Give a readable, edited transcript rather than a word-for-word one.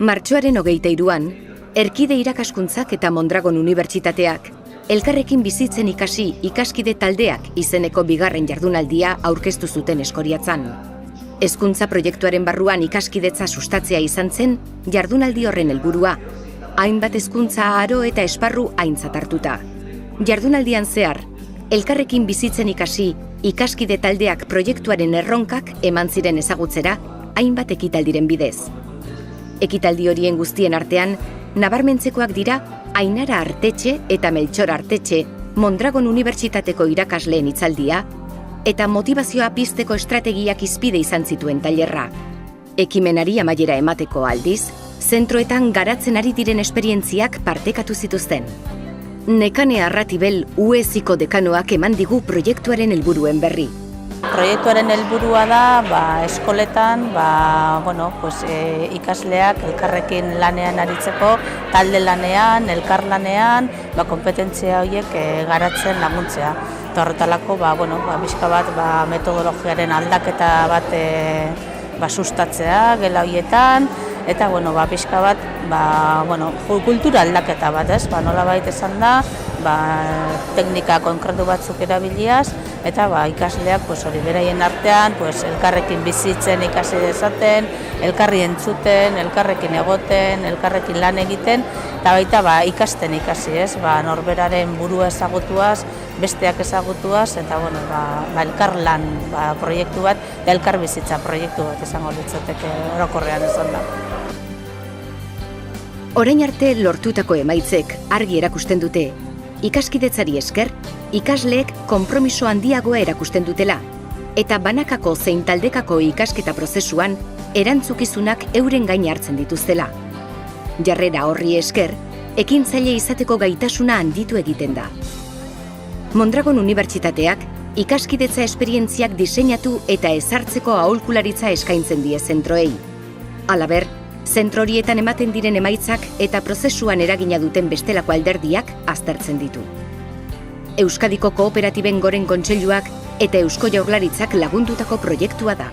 Martxoaren 23an, Erkide Irakaskuntzak eta Mondragon Unibertsitateak elkarrekin bizitzen ikasi ikaskide taldeak izeneko bigarren jardunaldia aurkeztu zuten Eskoriatzan. Hezkuntza proiektuaren barruan ikaskidetza sustatzea izan zen jardunaldi horren helburua, hainbat hezkuntza aro eta esparru aintzat hartuta. Jardunaldian zehar, elkarrekin bizitzen ikasi ikaskide taldeak proiektuaren erronkak eman ziren ezagutzera hainbat ekitaldiren bidez. Ekitaldi horien guztien artean, nabarmentzekoak dira Ainara Artetxe eta Meltxor Artetxe Mondragon Unibertsitateko irakasleen hitzaldia eta motivazioa pizteko estrategiak hizpide izan zituen tailerra. Ekimenari amaiera emateko aldiz, zentroetan garatzen ari diren esperientziak partekatu zituzten. Nekane Arratibel UESiko dekanoak eman digu proiektuaren helburuen berri. Proiektuaren helburua da eskoletan ikasleak elkarrekin lanean aritzeko, talde lanean, elkar lanean, konpetentzia horiek garatzen laguntzea. Eta horretarako pixka bat metodologiaren aldaketa bat sustatzea gela horietan, eta pixka bat kultura aldaketa bat, nolabait esan da, teknika konkretu batzuk erabiliaz, eta ikasleak hori beraien artean elkarrekin bizitzen ikasi dezaten, elkarri entzuten, elkarrekin egoten, elkarrekin lan egiten, eta baita ikasten ikasi, norberaren burua ezagutuaz, besteak ezagutuaz, eta elkar lan proiektu bat, elkar bizitza proiektu bat izango litzateke orokorrean esan da. Orain arte lortutako emaitzek argi erakusten dute, ikaskidetzari esker, ikasleek konpromiso handiagoa erakusten dutela, eta banakako zein taldekako ikasketa prozesuan erantzukizunak euren gain hartzen dituztela. Jarrera horri esker, ekintzaile izateko gaitasuna handitu egiten da. Mondragon Unibertsitateak ikaskidetza esperientziak diseinatu eta ezartzeko aholkularitza eskaintzen die zentroei. Halaber, zentro horietan ematen diren emaitzak eta prozesuan eragina duten bestelako alderdiak aztertzen ditu. Euskadiko Kooperatiben Goren Kontseiluak eta Eusko Jaurlaritzak lagundutako proiektua da.